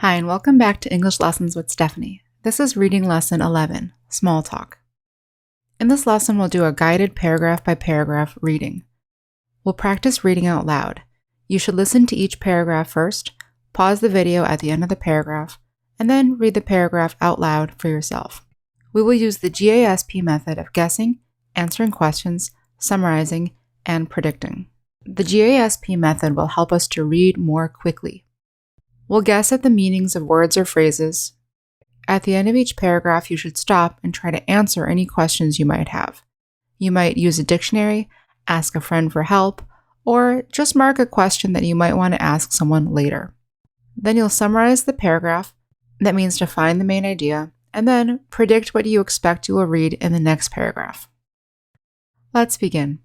Hi, and welcome back to English Lessons with Stephanie. This is reading lesson 11, Small Talk. In this lesson, we'll do a guided paragraph by paragraph reading. We'll practice reading out loud. You should listen to each paragraph first, pause the video at the end of the paragraph, and then read the paragraph out loud for yourself. We will use the GASP method of guessing, answering questions, summarizing, and predicting. The GASP method will help us to read more quickly. We'll guess at the meanings of words or phrases. At the end of each paragraph, you should stop and try to answer any questions you might have. You might use a dictionary, ask a friend for help, or just mark a question that you might want to ask someone later. Then you'll summarize the paragraph. That means define the main idea, and then predict what you expect you will read in the next paragraph. Let's begin.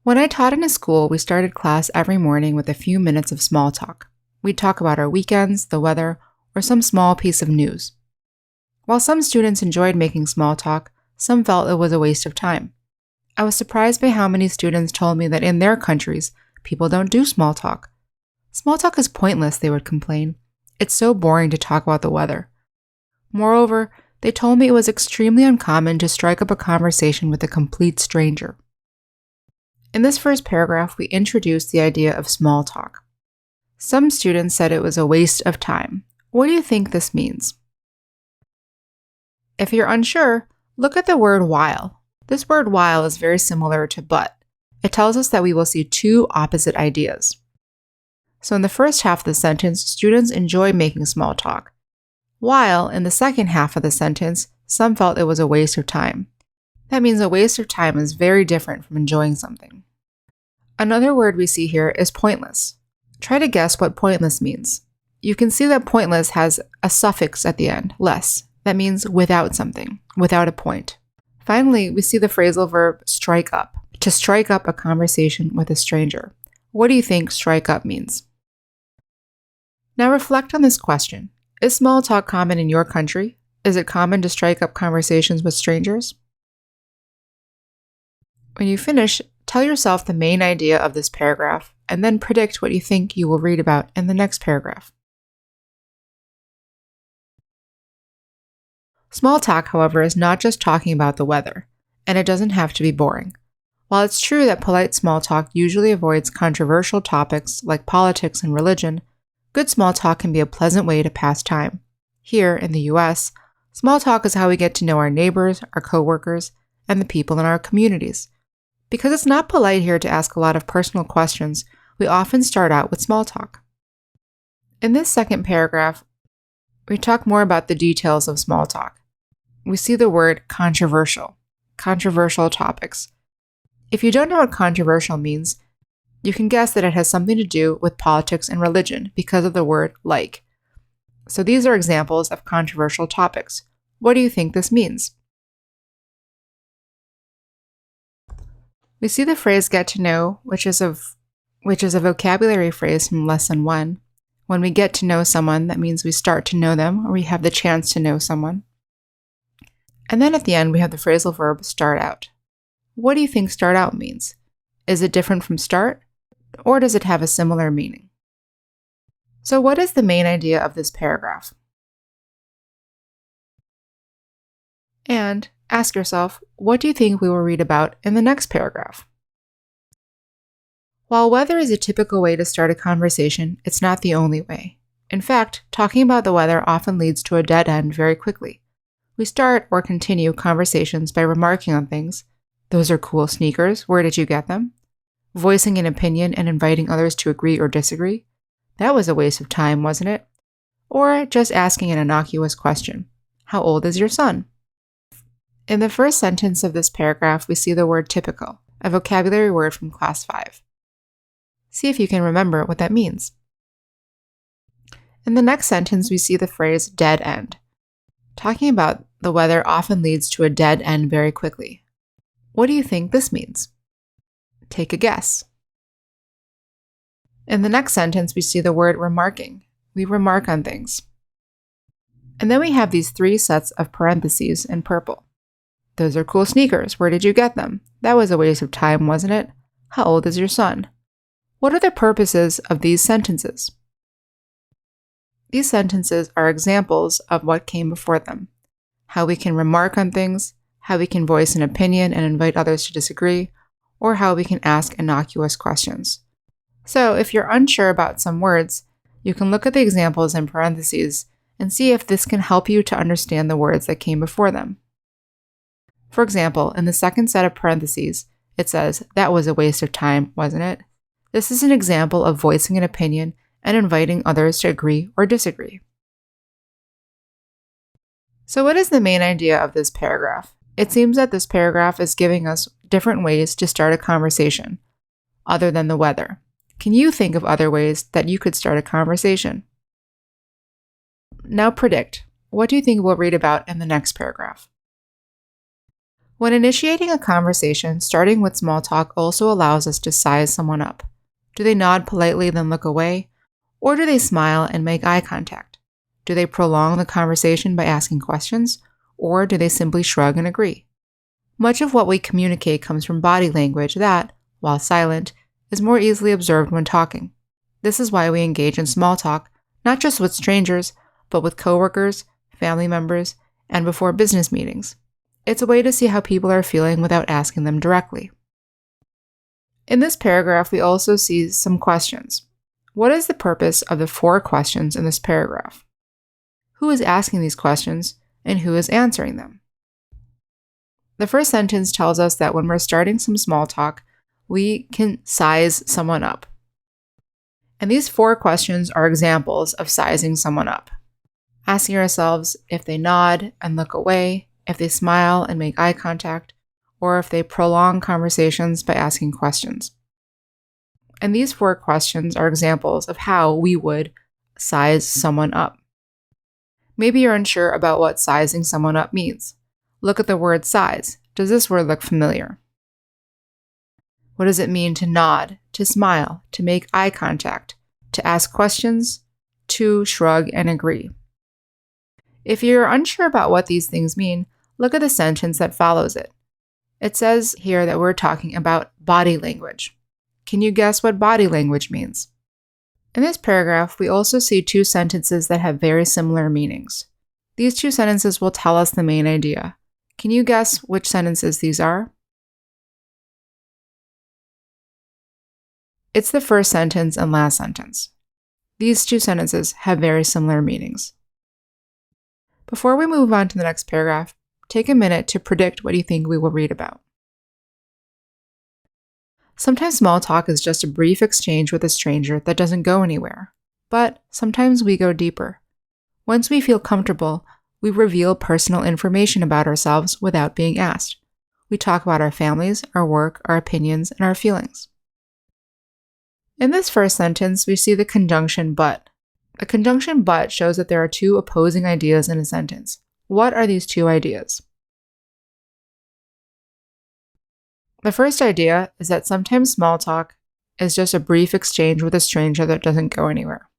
When I taught in a school, we started class every morning with a few minutes of small talk. We'd talk about our weekends, the weather, or some small piece of news. While some students enjoyed making small talk, some felt it was a waste of time. I was surprised by how many students told me that in their countries, people don't do small talk. Small talk is pointless, they would complain. It's so boring to talk about the weather. Moreover, they told me it was extremely uncommon to strike up a conversation with a complete stranger. In this first paragraph, we introduced the idea of small talk. Some students said it was a waste of time. What do you think this means? If you're unsure, look at the word while. This word while is very similar to but. It tells us that we will see two opposite ideas. So in the first half of the sentence, students enjoy making small talk, while in the second half of the sentence, some felt it was a waste of time. That means a waste of time is very different from enjoying something. Another word we see here is pointless. Try to guess what pointless means. You can see that pointless has a suffix at the end, less. That means without something, without a point. Finally, we see the phrasal verb strike up, to strike up a conversation with a stranger. What do you think strike up means? Now reflect on this question. Is small talk common in your country? Is it common to strike up conversations with strangers? When you finish, tell yourself the main idea of this paragraph, and then predict what you think you will read about in the next paragraph. Small talk, however, is not just talking about the weather, and it doesn't have to be boring. While it's true that polite small talk usually avoids controversial topics like politics and religion, good small talk can be a pleasant way to pass time. Here, in the US, small talk is how we get to know our neighbors, our coworkers, and the people in our communities. Because it's not polite here to ask a lot of personal questions, we often start out with small talk. In this second paragraph, we talk more about the details of small talk. We see the word controversial topics. If you don't know what controversial means, you can guess that it has something to do with politics and religion because of the word like. So these are examples of controversial topics. What do you think this means? We see the phrase get to know, which is a vocabulary phrase from lesson 1. When we get to know someone, that means we start to know them, or we have the chance to know someone. And then at the end, we have the phrasal verb start out. What do you think start out means? Is it different from start, or does it have a similar meaning? So what is the main idea of this paragraph? And ask yourself, what do you think we will read about in the next paragraph? While weather is a typical way to start a conversation, it's not the only way. In fact, talking about the weather often leads to a dead end very quickly. We start or continue conversations by remarking on things. Those are cool sneakers. Where did you get them? Voicing an opinion and inviting others to agree or disagree. That was a waste of time, wasn't it? Or just asking an innocuous question. How old is your son? In the first sentence of this paragraph, we see the word typical, a vocabulary word from class 5. See if you can remember what that means. In the next sentence, we see the phrase dead end. Talking about the weather often leads to a dead end very quickly. What do you think this means? Take a guess. In the next sentence, we see the word remarking. We remark on things. And then we have these 3 sets of parentheses in purple. Those are cool sneakers. Where did you get them? That was a waste of time, wasn't it? How old is your son? What are the purposes of these sentences? These sentences are examples of what came before them: how we can remark on things, how we can voice an opinion and invite others to disagree, or how we can ask innocuous questions. So, if you're unsure about some words, you can look at the examples in parentheses and see if this can help you to understand the words that came before them. For example, in the second set of parentheses, it says, "That was a waste of time, wasn't it?" This is an example of voicing an opinion and inviting others to agree or disagree. So what is the main idea of this paragraph? It seems that this paragraph is giving us different ways to start a conversation, other than the weather. Can you think of other ways that you could start a conversation? Now predict. What do you think we'll read about in the next paragraph? When initiating a conversation, starting with small talk also allows us to size someone up. Do they nod politely then look away? Or do they smile and make eye contact? Do they prolong the conversation by asking questions? Or do they simply shrug and agree? Much of what we communicate comes from body language that, while silent, is more easily observed when talking. This is why we engage in small talk, not just with strangers, but with coworkers, family members, and before business meetings. It's a way to see how people are feeling without asking them directly. In this paragraph, we also see some questions. What is the purpose of the 4 questions in this paragraph? Who is asking these questions, and who is answering them? The first sentence tells us that when we're starting some small talk, we can size someone up. And these 4 questions are examples of sizing someone up. Asking ourselves if they nod and look away, if they smile and make eye contact, or if they prolong conversations by asking questions. And these 4 questions are examples of how we would size someone up. Maybe you're unsure about what sizing someone up means. Look at the word size. Does this word look familiar? What does it mean to nod, to smile, to make eye contact, to ask questions, to shrug and agree? If you're unsure about what these things mean, look at the sentence that follows it. It says here that we're talking about body language. Can you guess what body language means? In this paragraph, we also see 2 sentences that have very similar meanings. These 2 sentences will tell us the main idea. Can you guess which sentences these are? It's the first sentence and last sentence. These 2 sentences have very similar meanings. Before we move on to the next paragraph, take a minute to predict what you think we will read about. Sometimes small talk is just a brief exchange with a stranger that doesn't go anywhere, but sometimes we go deeper. Once we feel comfortable, we reveal personal information about ourselves without being asked. We talk about our families, our work, our opinions, and our feelings. In this first sentence, we see the conjunction but. A conjunction but shows that there are 2 opposing ideas in a sentence. What are these 2 ideas? The first idea is that sometimes small talk is just a brief exchange with a stranger that doesn't go anywhere.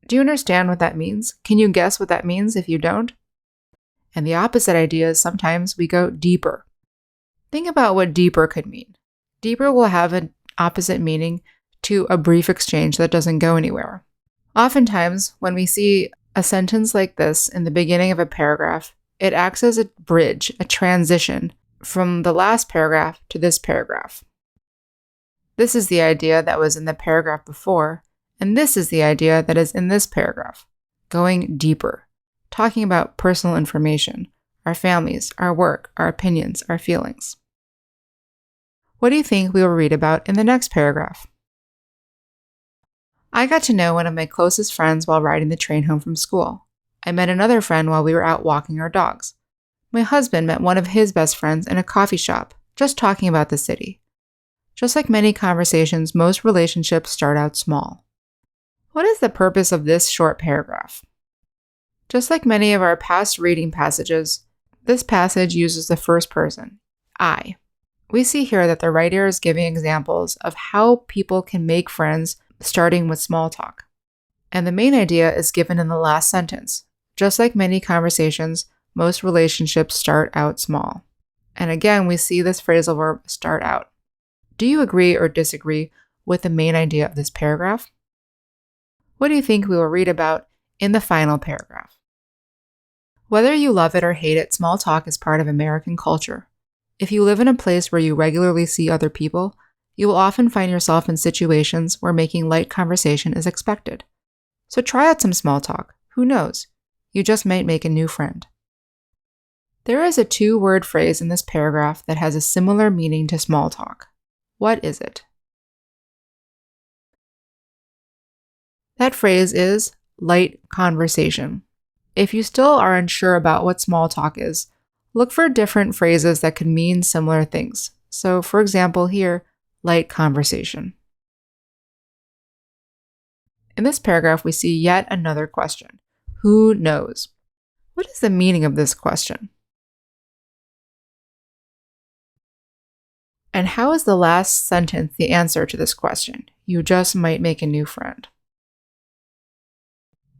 Do you understand what that means? Can you guess what that means if you don't? And the opposite idea is sometimes we go deeper. Think about what deeper could mean. Deeper will have an opposite meaning to a brief exchange that doesn't go anywhere. Oftentimes, when we see a sentence like this in the beginning of a paragraph, it acts as a bridge, a transition from the last paragraph to this paragraph. This is the idea that was in the paragraph before, and this is the idea that is in this paragraph, going deeper, talking about personal information, our families, our work, our opinions, our feelings. What do you think we will read about in the next paragraph? I got to know one of my closest friends while riding the train home from school. I met another friend while we were out walking our dogs. My husband met one of his best friends in a coffee shop, just talking about the city. Just like many conversations, most relationships start out small. What is the purpose of this short paragraph? Just like many of our past reading passages, this passage uses the first person, I. We see here that the writer is giving examples of how people can make friends starting with small talk. And the main idea is given in the last sentence. Just like many conversations, most relationships start out small. And again, we see this phrasal verb start out. Do you agree or disagree with the main idea of this paragraph? What do you think we will read about in the final paragraph. Whether you love it or hate it, small talk is part of American culture. If you live in a place where you regularly see other people, you will often find yourself in situations where making light conversation is expected. So try out some small talk. Who knows? You just might make a new friend. There is a 2-word phrase in this paragraph that has a similar meaning to small talk. What is it? That phrase is light conversation. If you still are unsure about what small talk is, look for different phrases that could mean similar things. So, for example, here, light conversation. In this paragraph, we see yet another question. Who knows? What is the meaning of this question? And how is the last sentence the answer to this question? You just might make a new friend.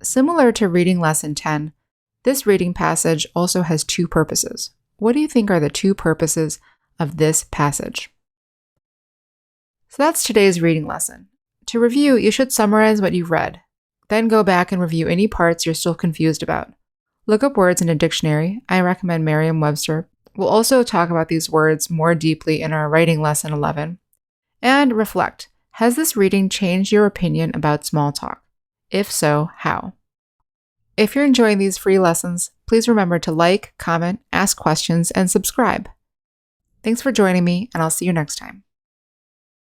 Similar to reading lesson 10, this reading passage also has 2 purposes. What do you think are the 2 purposes of this passage? So that's today's reading lesson. To review, you should summarize what you've read. Then go back and review any parts you're still confused about. Look up words in a dictionary. I recommend Merriam-Webster. We'll also talk about these words more deeply in our writing lesson 11. And reflect. Has this reading changed your opinion about small talk? If so, how? If you're enjoying these free lessons, please remember to like, comment, ask questions, and subscribe. Thanks for joining me, and I'll see you next time.